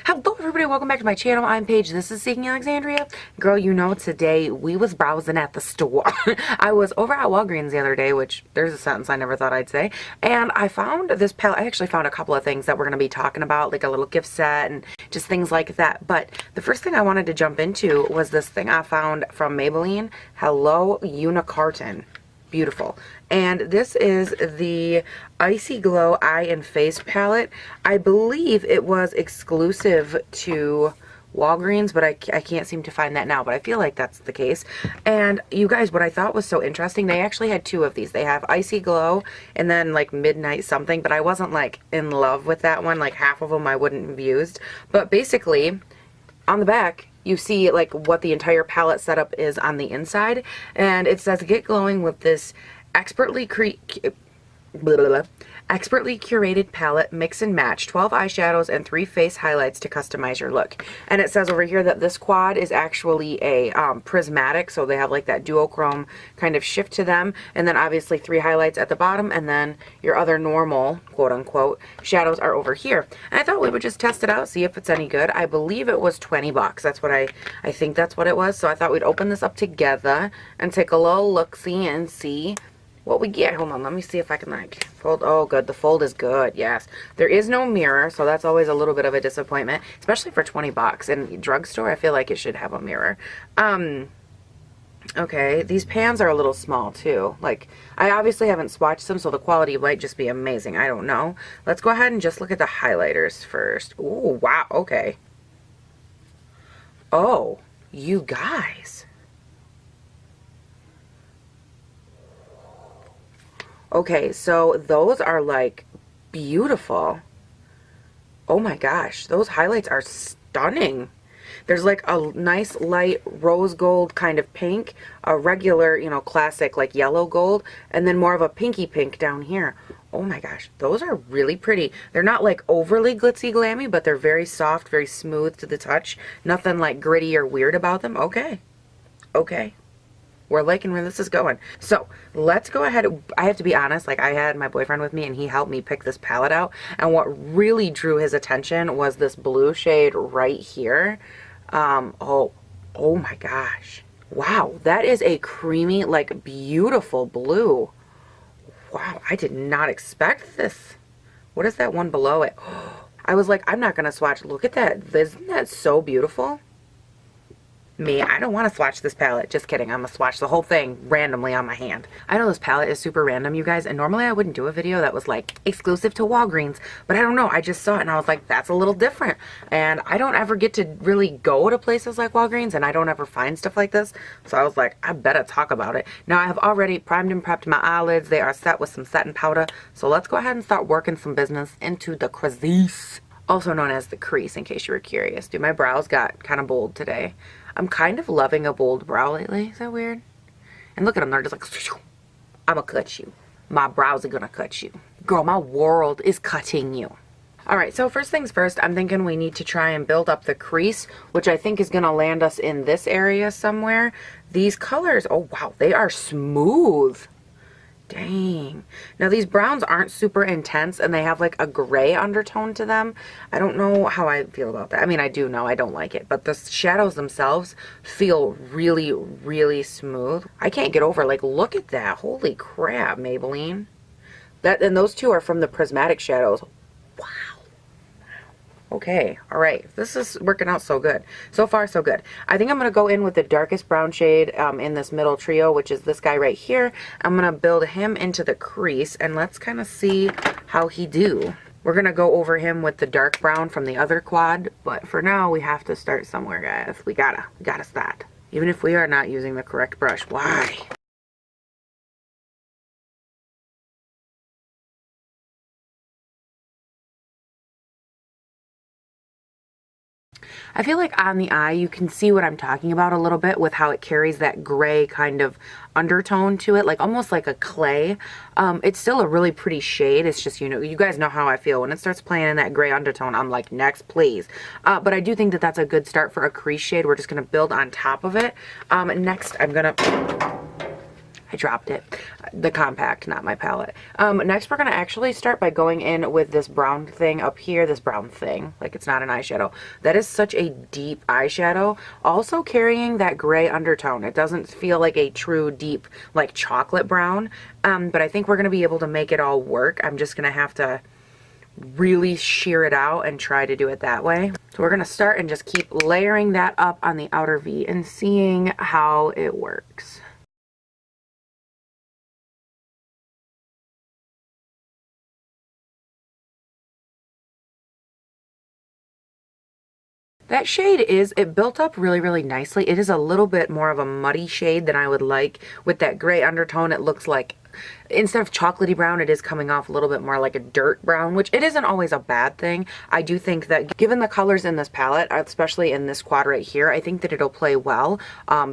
Hello everybody, welcome back to my channel. I'm Paige, this is Seeking Alexandria. Girl, you know today we was browsing at the store. I was over at Walgreens the other day, which there's a sentence I never thought I'd say, and I found this palette. I actually found a couple of things that we're going to be talking about, like a little gift set and just things like that. But the first thing I wanted to jump into was this thing I found from Maybelline, Hello Unicarton. Beautiful. And this is the Icy Glow Eye and Face palette. I believe it was exclusive to Walgreens, but I can't seem to find that now, but I feel like that's the case. And you guys, what I thought was so interesting, they actually had two of these. They have Icy Glow and then like Midnight something, but I wasn't like in love with that one. Like half of them I wouldn't have used. But basically, on the back, you see like what the entire palette setup is on the inside, and it says get glowing with this expertly curated palette, mix and match 12 eyeshadows and 3 face highlights to customize your look. And it says over here that this quad is actually a prismatic, so they have like that duochrome kind of shift to them, and then obviously 3 highlights at the bottom, and then your other normal quote unquote shadows are over here. And I thought we would just test it out, see if it's any good. I believe it was 20 bucks. That's what I think that's what it was. So I thought we'd open this up together and take a little look-see and see what we get. Hold on, let me see if I can like fold. Oh good, the fold is good. Yes, there is no mirror, so that's always a little bit of a disappointment, especially for 20 bucks in drugstore. I feel like it should have a mirror. Okay, these pans are a little small too. Like, I obviously haven't swatched them, so the quality might just be amazing. I don't know. Let's go ahead and just look at the highlighters first. Oh wow, okay. Oh, you guys. Okay, so those are like beautiful. Oh my gosh, those highlights are stunning. There's like a nice light rose gold kind of pink, a regular, you know, classic like yellow gold, and then more of a pinky pink down here. Oh my gosh, those are really pretty. They're not like overly glitzy glammy, but they're very soft, very smooth to the touch. Nothing like gritty or weird about them. Okay. Okay. We're liking where this is going. So let's go ahead. I have to be honest, like I had my boyfriend with me and he helped me pick this palette out, and what really drew his attention was this blue shade right here. Oh my gosh, wow, that is a creamy, like beautiful blue. Wow, I did not expect this. What is that one below it? I was like, I'm not gonna swatch. Look at that. Isn't that so beautiful? Me, I don't want to swatch this palette. Just kidding. I'm going to swatch the whole thing randomly on my hand. I know this palette is super random, you guys, and normally I wouldn't do a video that was like exclusive to Walgreens, but I don't know. I just saw it and I was like, that's a little different. And I don't ever get to really go to places like Walgreens, and I don't ever find stuff like this. So I was like, I better talk about it. Now I have already primed and prepped my eyelids. They are set with some setting powder. So let's go ahead and start working some business into the crease, also known as the crease, in case you were curious. Dude, my brows got kind of bold today. I'm kind of loving a bold brow lately. Is that weird? And look at them. They're just like, I'm going to cut you. My brows are going to cut you. Girl, my world is cutting you. All right, so first things first, I'm thinking we need to try and build up the crease, which I think is going to land us in this area somewhere. These colors, oh wow, they are smooth. Dang. Now these browns aren't super intense and they have like a gray undertone to them. I don't know how I feel about that. I mean, I do know I don't like it, but the shadows themselves feel really, really smooth. I can't get over, like, look at that. Holy crap, Maybelline. And those two are from the prismatic shadows. Wow. Okay, all right, this is working out so good. So far, so good. I think I'm going to go in with the darkest brown shade in this middle trio, which is this guy right here. I'm going to build him into the crease, and let's kind of see how he do. We're going to go over him with the dark brown from the other quad, but for now, we have to start somewhere, guys. We gotta start. Even if we are not using the correct brush. Why? I feel like on the eye you can see what I'm talking about a little bit with how it carries that gray kind of undertone to it, like almost like a clay. It's still a really pretty shade. It's just, you know, you guys know how I feel when it starts playing in that gray undertone. I'm like, next please. But I do think that that's a good start for a crease shade. We're just going to build on top of it. Next I'm gonna I dropped it. The compact, not my palette. Next we're going to actually start by going in with this brown thing up here. This brown thing, like it's not an eyeshadow. That is such a deep eyeshadow. Also carrying that gray undertone. It doesn't feel like a true deep, like chocolate brown. But I think we're going to be able to make it all work. I'm just going to have to really sheer it out and try to do it that way. So we're going to start and just keep layering that up on the outer V and seeing how it works. That shade it built up really, really nicely. It is a little bit more of a muddy shade than I would like. With that gray undertone, it looks like, instead of chocolatey brown, it is coming off a little bit more like a dirt brown, which it isn't always a bad thing. I do think that given the colors in this palette, especially in this quad right here, I think that it'll play well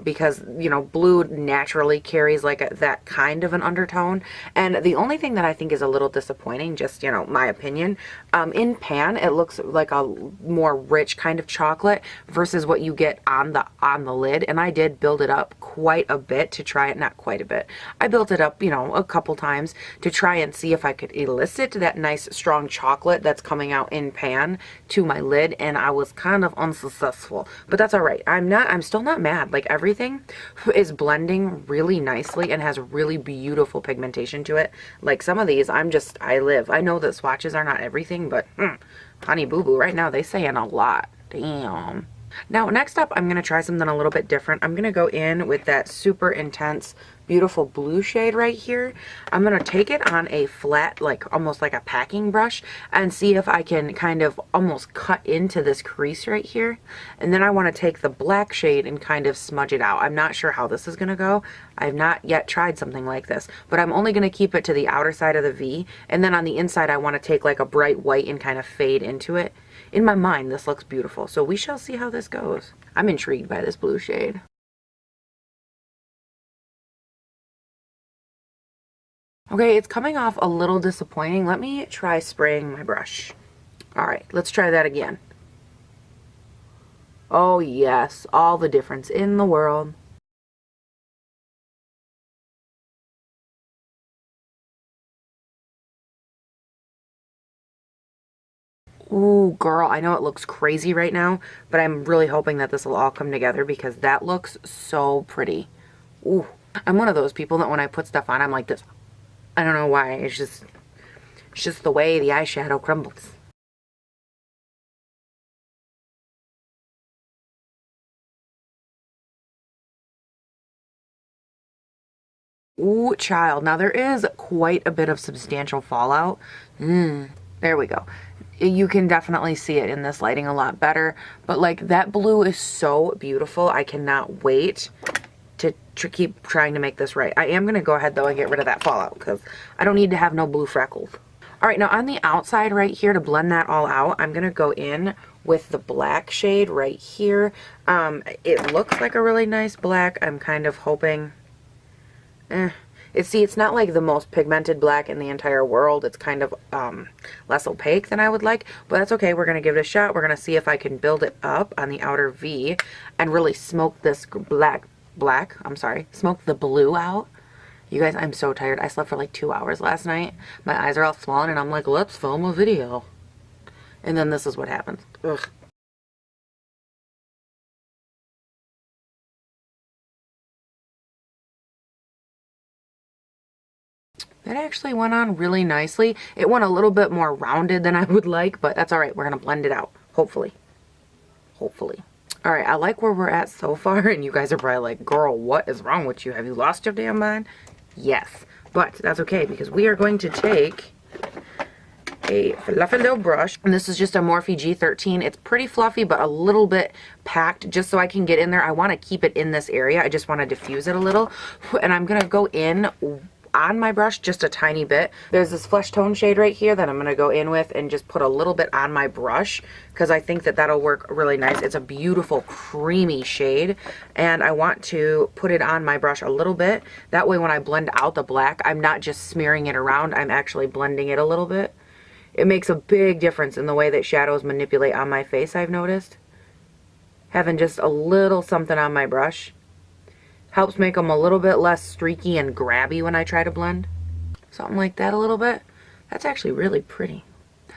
because, you know, blue naturally carries like that kind of an undertone. And the only thing that I think is a little disappointing, just, you know, my opinion, in pan, it looks like a more rich kind of chocolate versus what you get on the lid. And I did build it up quite a bit to try it, not quite a bit. I built it up, you know, a couple times to try and see if I could elicit that nice strong chocolate that's coming out in pan to my lid, and I was kind of unsuccessful, but that's all right. I'm still not mad. Like, everything is blending really nicely and has really beautiful pigmentation to it. Like, some of these, I know that swatches are not everything, but honey boo boo, right now they saying a lot. Damn. Now, next up, I'm going to try something a little bit different. I'm going to go in with that super intense, beautiful blue shade right here. I'm going to take it on a flat, like almost like a packing brush, and see if I can kind of almost cut into this crease right here. And then I want to take the black shade and kind of smudge it out. I'm not sure how this is going to go. I've not yet tried something like this, but I'm only going to keep it to the outer side of the V. And then on the inside, I want to take like a bright white and kind of fade into it. In my mind, this looks beautiful, so we shall see how this goes. I'm intrigued by this blue shade. Okay, it's coming off a little disappointing. Let me try spraying my brush. All right, let's try that again. Oh yes, all the difference in the world. Ooh, girl, I know it looks crazy right now, but I'm really hoping that this will all come together because that looks so pretty. Ooh, I'm one of those people that when I put stuff on, I'm like this. I don't know why. It's just the way the eyeshadow crumbles. Ooh, child. Now there is quite a bit of substantial fallout. There we go. You can definitely see it in this lighting a lot better, but like that blue is so beautiful. I cannot wait to keep trying to make this right. I am going to go ahead though and get rid of that fallout because I don't need to have no blue freckles. All right, now on the outside right here to blend that all out, I'm going to go in with the black shade right here. It looks like a really nice black. I'm kind of hoping, it's not like the most pigmented black in the entire world. It's kind of less opaque than I would like, but that's okay. We're going to give it a shot. We're going to see if I can build it up on the outer V and really smoke this smoke the blue out. You guys, I'm so tired. I slept for like 2 hours last night. My eyes are all swollen and I'm like, let's film a video. And then this is what happens. Ugh. That actually went on really nicely. It went a little bit more rounded than I would like, but that's all right. We're going to blend it out, hopefully. Hopefully. All right, I like where we're at so far, and you guys are probably like, girl, what is wrong with you? Have you lost your damn mind? Yes, but that's okay because we are going to take a fluffy little brush, and this is just a Morphe G13. It's pretty fluffy, but a little bit packed just so I can get in there. I want to keep it in this area. I just want to diffuse it a little, and I'm going to go in on my brush just a tiny bit. There's this flesh tone shade right here that I'm going to go in with and just put a little bit on my brush because I think that that'll work really nice. It's a beautiful creamy shade and I want to put it on my brush a little bit. That way when I blend out the black, I'm not just smearing it around, I'm actually blending it a little bit. It makes a big difference in the way that shadows manipulate on my face, I've noticed. Having just a little something on my brush. Helps make them a little bit less streaky and grabby when I try to blend. Something like that a little bit. That's actually really pretty.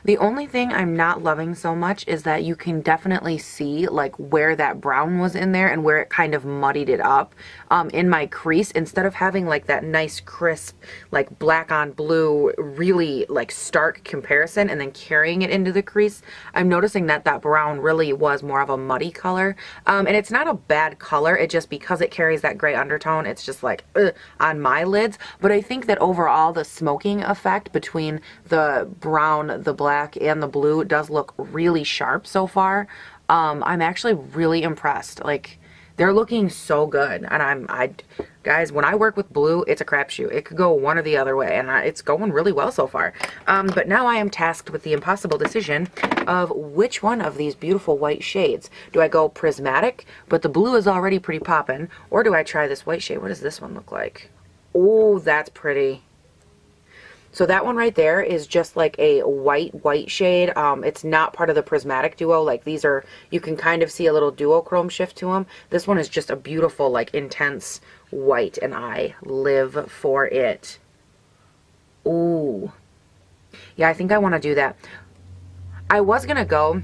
The only thing I'm not loving so much is that you can definitely see like where that brown was in there and where it kind of muddied it up in my crease. Instead of having like that nice crisp like black on blue really like stark comparison and then carrying it into the crease, I'm noticing that that brown really was more of a muddy color. And it's not a bad color, it just because it carries that gray undertone, it's just like on my lids. But I think that overall the smoking effect between the brown, the black, and the blue does look really sharp so far. I'm actually really impressed. Like, they're looking so good. And guys, when I work with blue, it's a crapshoot. It could go one or the other way, and it's going really well so far. But now I am tasked with the impossible decision of which one of these beautiful white shades. Do I go prismatic, but the blue is already pretty poppin', or do I try this white shade? What does this one look like? Oh, that's pretty. So that one right there is just like a white shade. It's not part of the prismatic duo. Like these are, you can kind of see a little duochrome shift to them. This one is just a beautiful, like intense white, and I live for it. Ooh. Yeah, I think I want to do that. I was going to go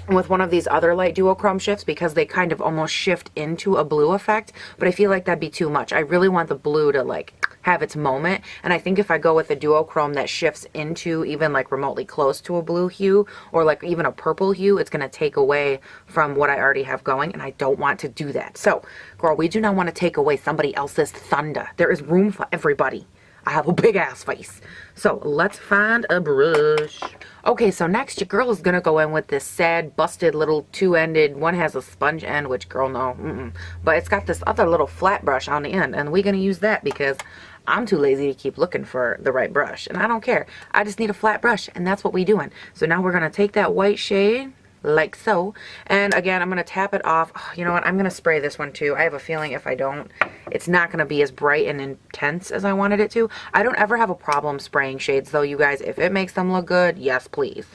with one of these other light duochrome shifts because they kind of almost shift into a blue effect, but I feel like that'd be too much. I really want the blue to like have its moment, and I think if I go with a duochrome that shifts into even like remotely close to a blue hue or like even a purple hue, it's going to take away from what I already have going, and I don't want to do that. So girl, we do not want to take away somebody else's thunder. There is room for everybody. I have a big ass face. So let's find a brush. Okay, so next your girl is gonna go in with this sad busted little two-ended, one has a sponge end, which girl no, but it's got this other little flat brush on the end, and we're gonna use that because I'm too lazy to keep looking for the right brush, and I don't care. I just need a flat brush, and that's what we doing. So now we're gonna take that white shade like so, and again I'm gonna tap it off. Oh, you know what, I'm gonna spray this one too. I have a feeling if I don't, it's not gonna be as bright and intense as I wanted it to. I don't ever have a problem spraying shades though, you guys. If it makes them look good, yes please.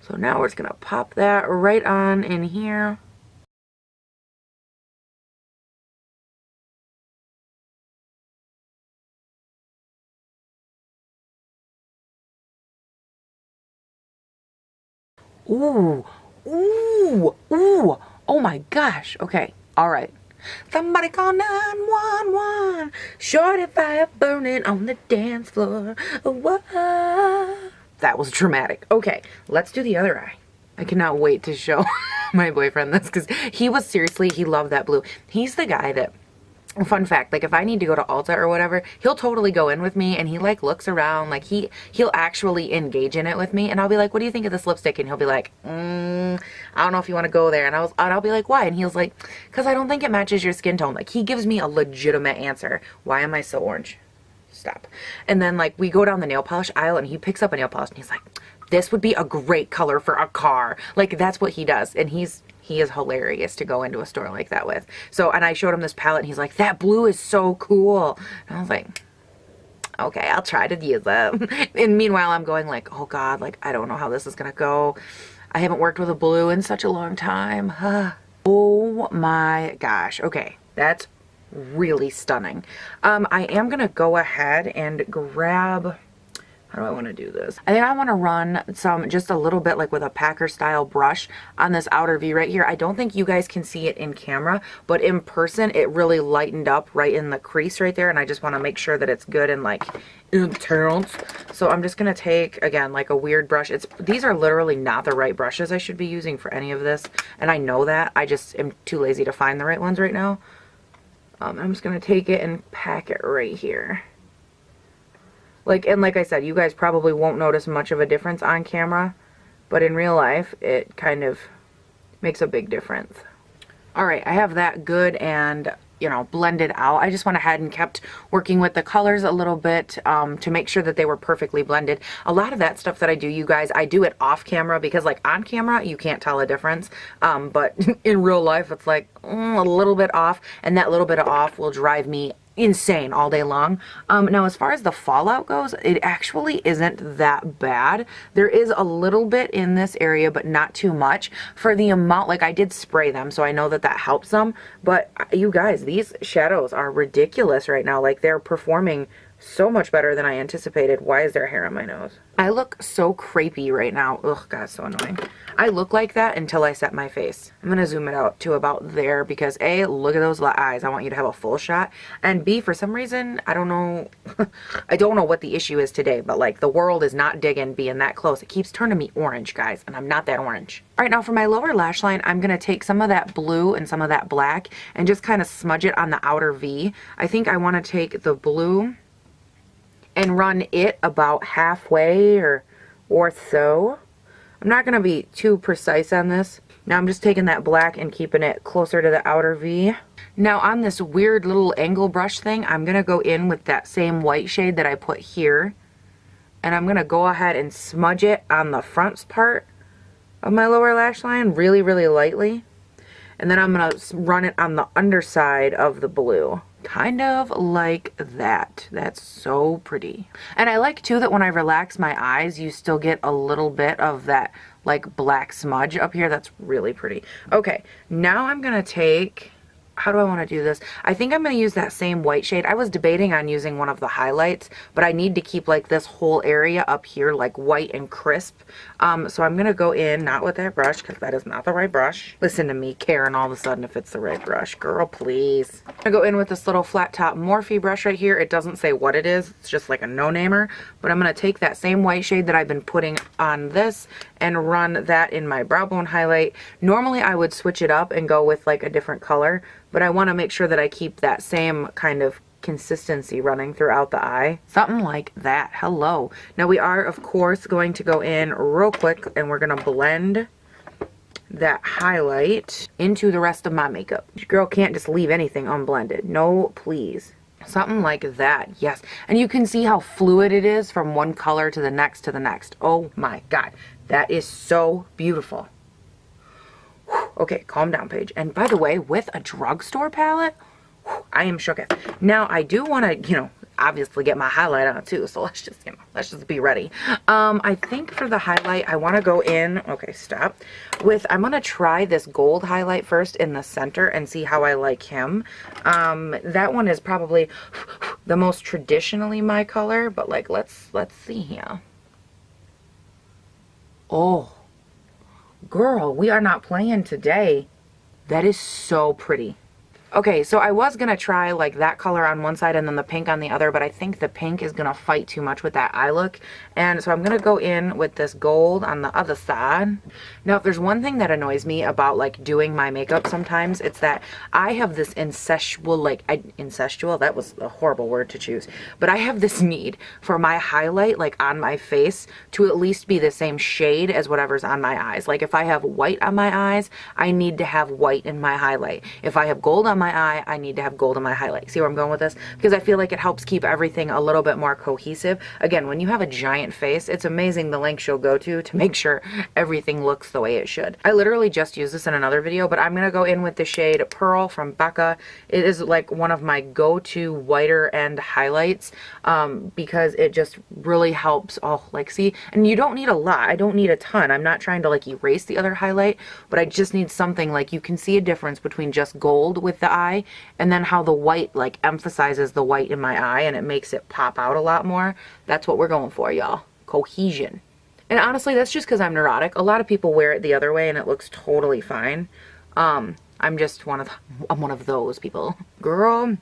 So now we're just gonna pop that right on in here. Ooh, ooh, ooh, oh my gosh. Okay, all right. Somebody call 911. Shorty fire burning on the dance floor. Whoa. That was dramatic. Okay, let's do the other eye. I cannot wait to show my boyfriend this because he loved that blue. He's the guy that, fun fact, like if I need to go to Ulta or whatever, he'll totally go in with me and he like looks around, like he'll actually engage in it with me, and I'll be like, what do you think of this lipstick? And he'll be like, I don't know if you want to go there. And I'll be like, why? And he's like, because I don't think it matches your skin tone. Like he gives me a legitimate answer. Why am I so orange? Stop. And then like we go down the nail polish aisle and he picks up a nail polish and he's like, this would be a great color for a car. Like that's what he does, and he is hilarious to go into a store like that with. So, and I showed him this palette and he's like, that blue is so cool. And I was like, okay, I'll try to use it. And meanwhile, I'm going like, oh God, like, I don't know how this is going to go. I haven't worked with a blue in such a long time. Oh my gosh. Okay, that's really stunning. I am going to go ahead and grab... How do I want to do this? I think I want to run just a little bit like with a packer style brush on this outer V right here. I don't think you guys can see it in camera, but in person it really lightened up right in the crease right there, and I just want to make sure that it's good and like intense. So I'm just going to take, again, like a weird brush. These are literally not the right brushes I should be using for any of this, and I know that. I just am too lazy to find the right ones right now. I'm just going to take it and pack it right here. Like I said, you guys probably won't notice much of a difference on camera, but in real life, it kind of makes a big difference. All right, I have that good and, you know, blended out. I just went ahead and kept working with the colors a little bit to make sure that they were perfectly blended. A lot of that stuff that I do, you guys, I do it off camera because like on camera, you can't tell a difference. But in real life, it's like a little bit off, and that little bit of off will drive me insane all day long. Now as far as the fallout goes, it actually isn't that bad. There is a little bit in this area, but not too much for the amount. Like, I did spray them, so I know that that helps them, but you guys, these shadows are ridiculous right now. Like, they're performing so much better than I anticipated. Why is there hair on my nose? I look so crepey right now. Ugh, God, so annoying. I look like that until I set my face. I'm gonna zoom it out to about there because A, look at those eyes. I want you to have a full shot. And B, for some reason, I don't know, I don't know what the issue is today, but like the world is not digging being that close. It keeps turning me orange, guys, and I'm not that orange. All right, now for my lower lash line, I'm gonna take some of that blue and some of that black and just kind of smudge it on the outer V. I think I wanna take the blue and run it about halfway or so. I'm not going to be too precise on this. Now I'm just taking that black and keeping it closer to the outer V. Now on this weird little angle brush thing, I'm going to go in with that same white shade that I put here. And I'm going to go ahead and smudge it on the front part of my lower lash line really, really lightly. And then I'm going to run it on the underside of the blue. Kind of like that. That's so pretty. And I like too that when I relax my eyes, you still get a little bit of that like black smudge up here. That's really pretty. Okay, now I'm gonna take, how do I want to do this? I think I'm going to use that same white shade. I was debating on using one of the highlights, but I need to keep like this whole area up here like white and crisp. So I'm going to go in, not with that brush because that is not the right brush. Listen to me, Karen, all of a sudden if it's the right brush. Girl, please. I'm going to go in with this little flat top Morphe brush right here. It doesn't say what it is. It's just like a no-namer. But I'm going to take that same white shade that I've been putting on this and run that in my brow bone highlight. Normally I would switch it up and go with like a different color, but I want to make sure that I keep that same kind of consistency running throughout the eye. Something like that. Hello. Now we are, of course, going to go in real quick and we're going to blend that highlight into the rest of my makeup. Your girl can't just leave anything unblended. No, please. Something like that. Yes. And you can see how fluid it is from one color to the next to the next. Oh my God. That is so beautiful. Okay, calm down, Paige. And by the way, with a drugstore palette, I am shooketh. Now, I do want to, you know, obviously get my highlight on too, so let's just, you know, let's just be ready. I think for the highlight, I want to go in, okay, stop, with, I'm going to try this gold highlight first in the center and see how I like him. That one is probably the most traditionally my color, but like, let's see here. Oh. Girl, we are not playing today. That is so pretty. Okay, so I was going to try like that color on one side and then the pink on the other, but I think the pink is going to fight too much with that eye look. And so I'm going to go in with this gold on the other side. Now, if there's one thing that annoys me about like doing my makeup sometimes, it's that I have this incestual, that was a horrible word to choose, but I have this need for my highlight like on my face to at least be the same shade as whatever's on my eyes. Like if I have white on my eyes, I need to have white in my highlight. If I have gold on my eye, I need to have gold in my highlight. See where I'm going with this? Because I feel like it helps keep everything a little bit more cohesive. Again, when you have a giant face, it's amazing the lengths you'll go to make sure everything looks the way it should. I literally just used this in another video, but I'm going to go in with the shade Pearl from Becca. It is like one of my go-to whiter end highlights because it just really helps. Oh, like see, and you don't need a lot. I don't need a ton. I'm not trying to like erase the other highlight, but I just need something like you can see a difference between just gold with the eye and then how the white like emphasizes the white in my eye and it makes it pop out a lot more. That's what we're going for, y'all. Cohesion. And honestly, that's just because I'm neurotic. A lot of people wear it the other way and it looks totally fine. I'm just one of those people. Girl,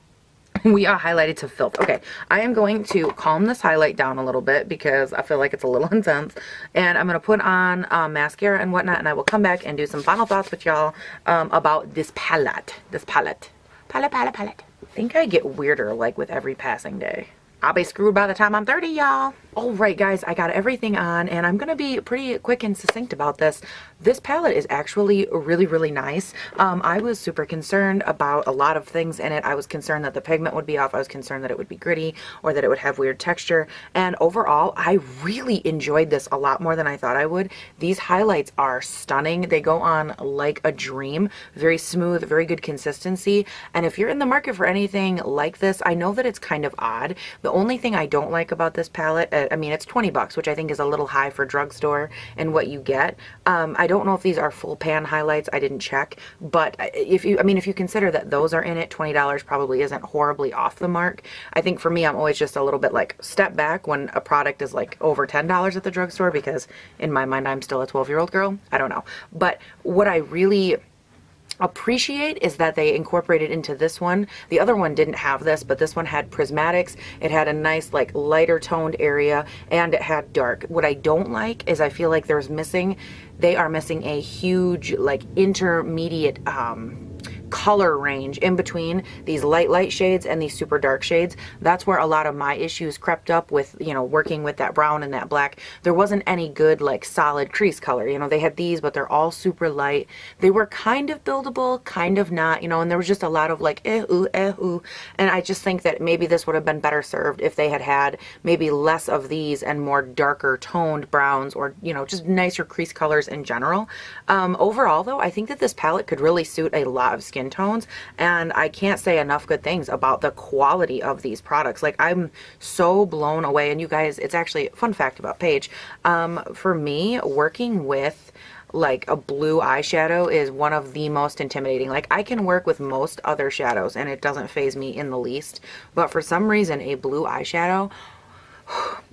we are highlighted to filth. Okay, I am going to calm this highlight down a little bit because I feel like it's a little intense. And I'm going to put on mascara and whatnot, and I will come back and do some final thoughts with y'all about this palette. Palette. I think I get weirder like with every passing day. I'll be screwed by the time I'm 30, y'all. All right, guys, I got everything on, and I'm going to be pretty quick and succinct about this. This palette is actually really, really nice. I was super concerned about a lot of things in it. I was concerned that the pigment would be off. I was concerned that it would be gritty or that it would have weird texture. And overall, I really enjoyed this a lot more than I thought I would. These highlights are stunning. They go on like a dream. Very smooth, very good consistency. And if you're in the market for anything like this, I know that it's kind of odd. The only thing I don't like about this palette, I mean, it's 20 bucks, which I think is a little high for drugstore and what you get. I don't know if these are full pan highlights. I didn't check, but if you consider that those are in it, $20 probably isn't horribly off the mark. I think for me, I'm always just a little bit like step back when a product is like over $10 at the drugstore, because in my mind, I'm still a 12-year-old girl. I don't know. But what I really appreciate is that they incorporated into this one. The other one didn't have this, but this one had prismatics. It had a nice like lighter toned area, and it had dark. What I don't like is I feel like they are missing a huge like intermediate color range in between these light shades and these super dark shades. That's where a lot of my issues crept up with, you know, working with that brown and that black. There wasn't any good like solid crease color. You know, they had these, but they're all super light. They were kind of buildable, kind of not, you know, and there was just a lot of like ooh. And I just think that maybe this would have been better served if they had maybe less of these and more darker toned browns, or, you know, just nicer crease colors in general. Overall though, I think that this palette could really suit a lot of skin tones, and I can't say enough good things about the quality of these products. Like, I'm so blown away. And you guys, it's actually a fun fact about Paige. For me, working with like a blue eyeshadow is one of the most intimidating. Like, I can work with most other shadows and it doesn't faze me in the least, but for some reason a blue eyeshadow,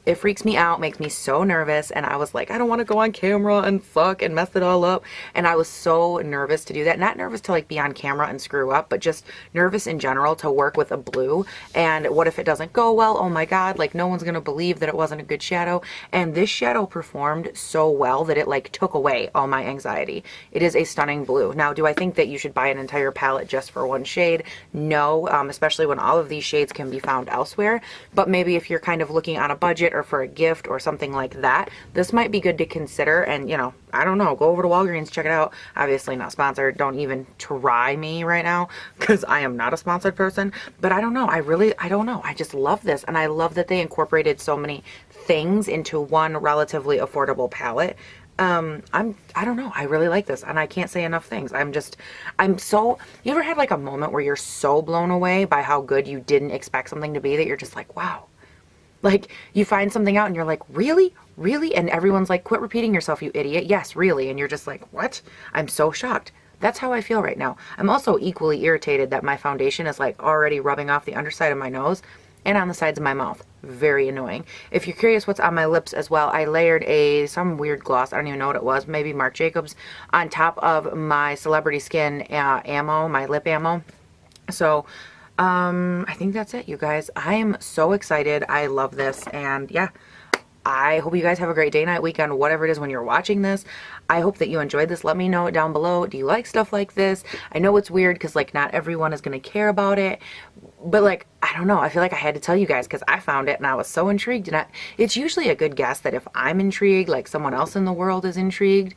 it freaks me out, makes me so nervous. And I was like, I don't want to go on camera and fuck and mess it all up. And I was so nervous to do that. Not nervous to like be on camera and screw up, but just nervous in general to work with a blue. And what if it doesn't go well? Oh my God, like no one's going to believe that it wasn't a good shadow. And this shadow performed so well that it like took away all my anxiety. It is a stunning blue. Now, do I think that you should buy an entire palette just for one shade? No, especially when all of these shades can be found elsewhere. But maybe if you're kind of looking on a budget or for a gift or something like that, this might be good to consider. And, you know, I don't know, go over to Walgreens, check it out. Obviously not sponsored. Don't even try me right now, because I am not a sponsored person. But I don't know. I don't know. I just love this. And I love that they incorporated so many things into one relatively affordable palette. I don't know. I really like this, and I can't say enough things. You ever had like a moment where you're so blown away by how good you didn't expect something to be that you're just like, wow. Like, you find something out and you're like, really? Really? And everyone's like, quit repeating yourself, you idiot. Yes, really. And you're just like, what? I'm so shocked. That's how I feel right now. I'm also equally irritated that my foundation is like already rubbing off the underside of my nose and on the sides of my mouth. Very annoying. If you're curious what's on my lips as well, I layered some weird gloss. I don't even know what it was. Maybe Marc Jacobs on top of my Celebrity Skin ammo, my lip ammo. So I think that's it, you guys. I am so excited. I love this. And yeah, I hope you guys have a great day, night, weekend, whatever it is when you're watching this. I hope that you enjoyed this. Let me know down below. Do you like stuff like this? I know it's weird because like not everyone is going to care about it, but like, I don't know. I feel like I had to tell you guys because I found it and I was so intrigued. And it's usually a good guess that if I'm intrigued, like someone else in the world is intrigued.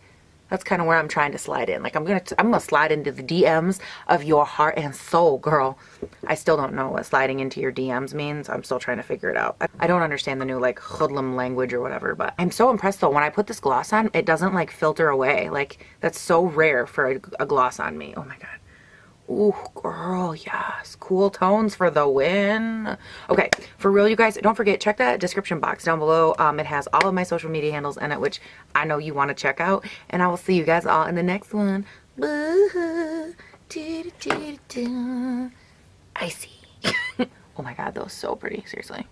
That's kind of where I'm trying to slide in. Like, I'm gonna slide into the DMs of your heart and soul, girl. I still don't know what sliding into your DMs means. I'm still trying to figure it out. I don't understand the new like hoodlum language or whatever, but I'm so impressed though. When I put this gloss on, it doesn't like filter away. Like, that's so rare for a gloss on me. Oh my God. Ooh, girl, yes. Cool tones for the win. Okay, for real, you guys, don't forget, check that description box down below. It has all of my social media handles in it, which I know you want to check out. And I will see you guys all in the next one. Icy. Oh my God, that was so pretty, seriously.